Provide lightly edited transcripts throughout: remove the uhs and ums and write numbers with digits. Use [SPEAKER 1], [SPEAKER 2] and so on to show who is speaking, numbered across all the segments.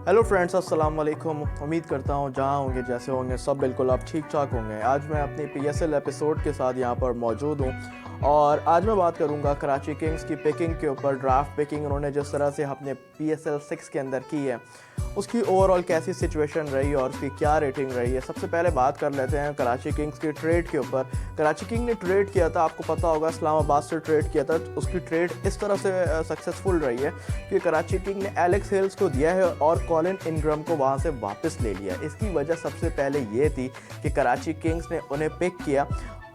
[SPEAKER 1] Hello friends, अस्सलाम वालेकुम। उम्मीद करता हूँ जहाँ होंगे जैसे होंगे सब बिल्कुल आप ठीक ठाक होंगे। आज मैं अपनी पीएसएल एपिसोड के साथ यहाँ पर मौजूद हूँ और आज मैं बात करूँगा कराची किंग्स की पिकिंग के ऊपर। ड्राफ्ट पिकिंग उन्होंने जिस तरह से अपने पीएसएल 6 के अंदर की है, उसकी ओवरऑल कैसी सिचुएशन रही और उसकी क्या रेटिंग रही है। सबसे पहले बात कर लेते हैं कराची किंग्स की ट्रेड के ऊपर। कराची किंग ने ट्रेड किया था, आपको पता होगा, इस्लामाबाद से ट्रेड किया था। उसकी ट्रेड इस तरह से सक्सेसफुल रही है कि कराची किंग ने एलेक्स हेल्स को दिया है और कॉलिन इनग्रम को वहाँ से वापस ले लिया। इसकी वजह सबसे पहले ये थी कि कराची किंग्स ने उन्हें पिक किया।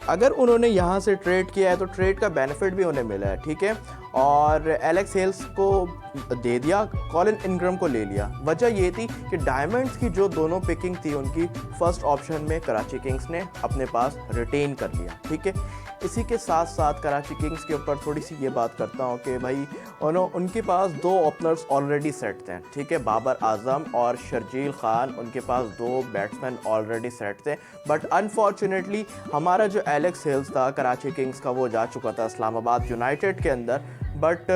[SPEAKER 1] अगर उन्होंने यहाँ से ट्रेड किया है तो ट्रेड का बेनिफिट भी उन्हें मिला है, ठीक है, और एलेक्स हेल्स को दे दिया, कॉलिन इनग्रम को ले लिया। वजह ये थी कि डायमंड्स की जो दोनों पिकिंग थी उनकी फर्स्ट ऑप्शन में कराची किंग्स ने अपने पास रिटेन कर लिया, ठीक है। इसी के साथ साथ कराची किंग्स के ऊपर थोड़ी सी ये बात करता हूँ कि भाई उनके पास दो ओपनर्स ऑलरेडी सेट थे, ठीक है, बाबर आजम और शर्जील खान, उनके पास दो बैट्समैन ऑलरेडी सेट थे। बट अनफॉर्चुनेटली हमारा जो एलेक्स हेल्स था कराची किंग्स का, वो जा चुका था इस्लामाबाद यूनाइटेड के अंदर। बट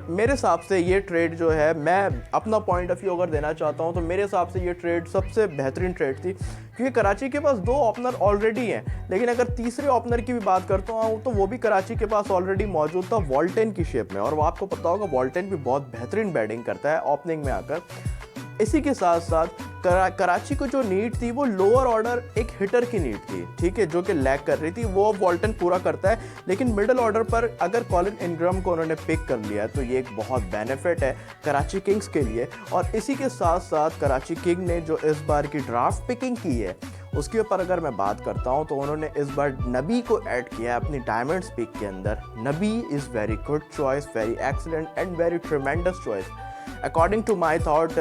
[SPEAKER 1] मेरे हिसाब से ये ट्रेड जो है, मैं अपना पॉइंट ऑफ व्यू अगर देना चाहता हूँ तो मेरे हिसाब से ये ट्रेड सबसे बेहतरीन ट्रेड थी, क्योंकि कराची के पास दो ओपनर ऑलरेडी हैं। लेकिन अगर तीसरे ओपनर की भी बात करता हूँ तो वो भी कराची के पास ऑलरेडी मौजूद था वॉल्टन की शेप में, और वो आपको पता होगा वॉल्टन भी बहुत बेहतरीन बैटिंग करता है ओपनिंग में आकर। इसी के साथ साथ कराची को जो नीड थी वो लोअर ऑर्डर एक हिटर की नीड थी, ठीक है, जो कि लैग कर रही थी, वो वॉल्टन पूरा करता है। लेकिन मिडिल ऑर्डर पर अगर कॉलिन इनग्रम को उन्होंने पिक कर लिया तो ये एक बहुत बेनिफिट है कराची किंग्स के लिए। और इसी के साथ साथ कराची किंग ने जो इस बार की ड्राफ्ट पिकिंग की है उसके ऊपर अगर मैं बात करता हूं तो उन्होंने इस बार नबी को ऐड किया है अपनी डायमंड्स पिक के अंदर। Nabi is very good choice, very excellent and very tremendous choice according to my thought,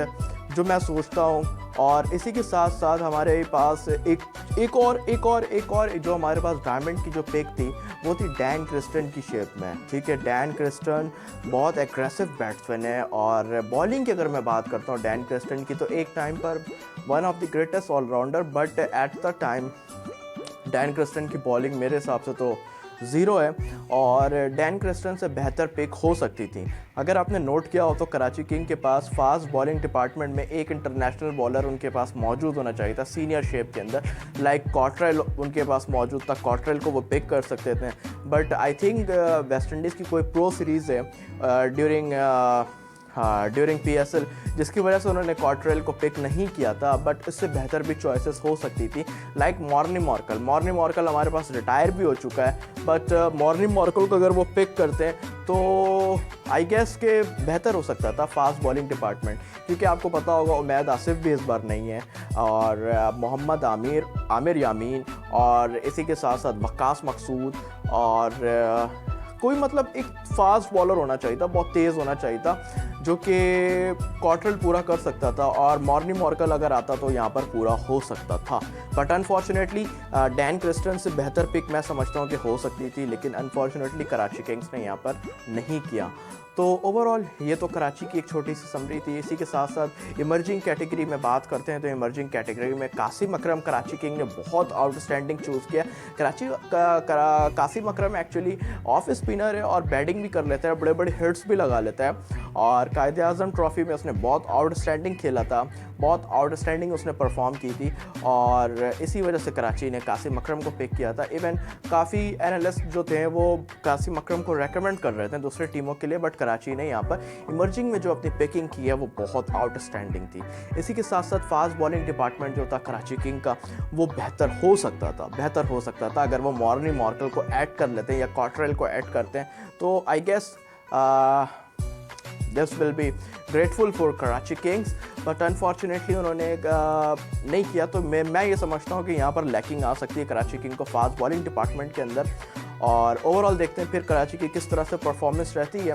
[SPEAKER 1] जो मैं सोचता हूँ। और इसी के साथ साथ हमारे पास एक और जो हमारे पास डायमंड की जो पिक थी वो थी डैन क्रिस्टन की शेप में, ठीक है। डैन क्रिस्टन बहुत एग्रेसिव बैट्समैन है और बॉलिंग की अगर मैं बात करता हूँ डैन क्रिस्टन की, तो एक टाइम पर one of the greatest allrounder, but at the time Dan Christian की बॉलिंग मेरे हिसाब से तो ज़ीरो है और डैन क्रिस्टन से बेहतर पिक हो सकती थी। अगर आपने नोट किया हो तो कराची किंग के पास फास्ट बॉलिंग डिपार्टमेंट में एक इंटरनेशनल बॉलर उनके पास मौजूद होना चाहिए था सीनियर शेप के अंदर, लाइक कॉट्रेल उनके पास मौजूद था। कॉट्रेल को वो पिक कर सकते थे, but I think West Indies की कोई प्रो सीरीज़ है ड्यूरिंग पीएसएल, जिसकी वजह से उन्होंने कॉट्रेल को पिक नहीं किया था। बट इससे बेहतर भी चॉइसेस हो सकती थी, लाइक मॉर्नी मॉर्कल हमारे पास रिटायर भी हो चुका है, बट मॉर्नी मॉर्कल को अगर वो पिक करते हैं तो आई गेस के बेहतर हो सकता था फास्ट बॉलिंग डिपार्टमेंट, क्योंकि आपको पता होगा उमैद आसिफ भी इस बार नहीं है और मोहम्मद आमिर यामीन और इसी के साथ साथ वक्कास मकसूद और कोई मतलब एक फास्ट बॉलर होना चाहिए था, बहुत तेज़ होना चाहिए था, जो कि कॉट्रेल पूरा कर सकता था और मॉर्नी मॉर्कल अगर आता तो यहाँ पर पूरा हो सकता था। बट अनफॉर्चुनेटली डैन क्रिस्टन से बेहतर पिक मैं समझता हूँ कि हो सकती थी, लेकिन अनफॉर्चुनेटली कराची किंग्स ने यहाँ पर नहीं किया। तो ओवरऑल ये तो कराची की एक छोटी सी समरी थी। इसी के साथ साथ इमर्जिंग कैटेगरी में बात करते हैं तो इमर्जिंग कैटेगरी में कासिम अकरम कराची किंग ने बहुत आउटस्टैंडिंग चूज़ किया। कासिम अकरम एक्चुअली ऑफ स्पिनर है और बैटिंग भी कर लेता है, बड़े बड़े हिट्स भी लगा लेता है और कायदे आज़म ट्रॉफी में उसने बहुत आउटस्टैंडिंग खेला था, बहुत आउटस्टैंडिंग उसने परफॉर्म की थी और इसी वजह से कराची ने कासिम अकरम को पिक किया था। इवन काफ़ी एनालिस्ट जो थे वो कासिम अकरम को रेकमेंड कर रहे थे दूसरे टीमों के लिए, बट कराची ने यहाँ पर इमर्जिंग में जो अपनी पिकिंग की है वो बहुत आउटस्टैंडिंग थी। इसी के साथ साथ फास्ट बॉलिंग डिपार्टमेंट जो था कराची किंग का वो बेहतर हो सकता था अगर वो मॉर्नी मॉर्कल को ऐड कर लेते हैं या कॉट्रेल को ऐड करते हैं, तो I guess this will be grateful for Karachi Kings. But unfortunately उन्होंने नहीं किया, तो मैं ये समझता हूँ कि यहाँ पर लैकिंग आ सकती है कराची किंग को फास्ट बॉलिंग डिपार्टमेंट के अंदर। और ओवरऑल देखते हैं फिर कराची की किस तरह से परफॉर्मेंस रहती है।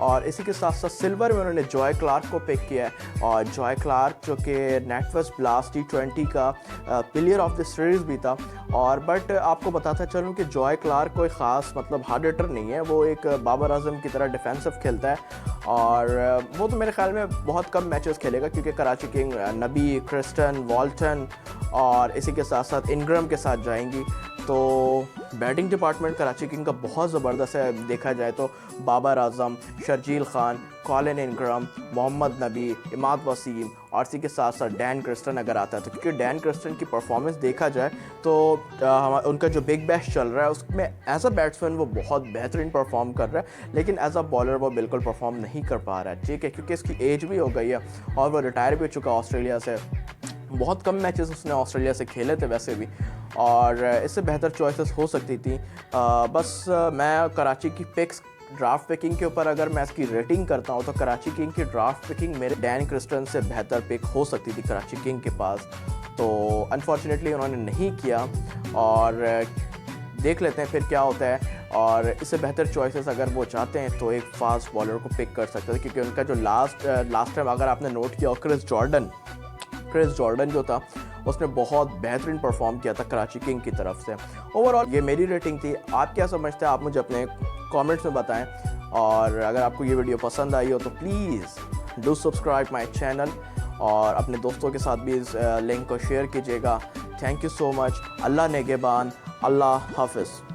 [SPEAKER 1] और इसी के साथ साथ सिल्वर में उन्होंने जॉय क्लार्क को पिक किया है और जॉय क्लार्क जो कि नेटवर्स ब्लास्ट T20 का प्लेयर ऑफ द सीरीज़ भी था। और बट आपको बताता चलूँ कि जॉय क्लार्क कोई ख़ास मतलब हार्ड हिटर नहीं है, वो एक बाबर आजम की तरह डिफेंसिव खेलता है और वो तो मेरे ख्याल में बहुत कम मैचेस खेलेगा, क्योंकि कराची किंग नबी, क्रिस्टन, वॉल्टन और इसी के साथ साथ इनग्रम के साथ जाएंगी। तो बैटिंग डिपार्टमेंट कराची किंग का बहुत ज़बरदस्त है देखा जाए तो। बाबर आजम, शर्जील खान, कॉलिन इनग्रम, मोहम्मद नबी, इमाद वसीम और इसी के साथ साथ डैन क्रिस्टन अगर आता है तो, क्योंकि डैन क्रिस्टन की परफॉर्मेंस देखा जाए तो उनका जो बिग बैश चल रहा है उसमें एज अ बैट्समैन वो बहुत बेहतरीन परफॉर्म कर रहा है, लेकिन एज अ बॉलर वो बिल्कुल परफॉर्म नहीं कर पा रहा है, ठीक है, क्योंकि इसकी एज भी हो गई है और वो रिटायर भी हो चुका ऑस्ट्रेलिया से। बहुत कम मैचेस उसने ऑस्ट्रेलिया से खेले थे वैसे भी, और इससे बेहतर चॉइसेस हो सकती थी। मैं कराची की पिक्स ड्राफ्ट पिकिंग के ऊपर अगर मैं इसकी रेटिंग करता हूँ तो कराची किंग की ड्राफ्ट पिकिंग मेरे डैन क्रिस्टन से बेहतर पिक हो सकती थी कराची किंग के पास, तो अनफॉर्चुनेटली उन्होंने नहीं किया। और देख लेते हैं फिर क्या होता है, और इससे बेहतर चॉइसेस अगर वो चाहते हैं तो एक फास्ट बॉलर को पिक कर सकते थे, क्योंकि उनका जो लास्ट टाइम अगर आपने नोट किया क्रिस जॉर्डन जो था उसने बहुत बेहतरीन परफॉर्म किया था कराची किंग की तरफ से। ओवरऑल ये मेरी रेटिंग थी, आप क्या समझते हैं आप मुझे अपने कमेंट्स में बताएं, और अगर आपको ये वीडियो पसंद आई हो तो please do subscribe my channel और अपने दोस्तों के साथ भी इस लिंक को शेयर कीजिएगा। Thank you so much. Allah नेगेबान, अल्लाह हाफिज़।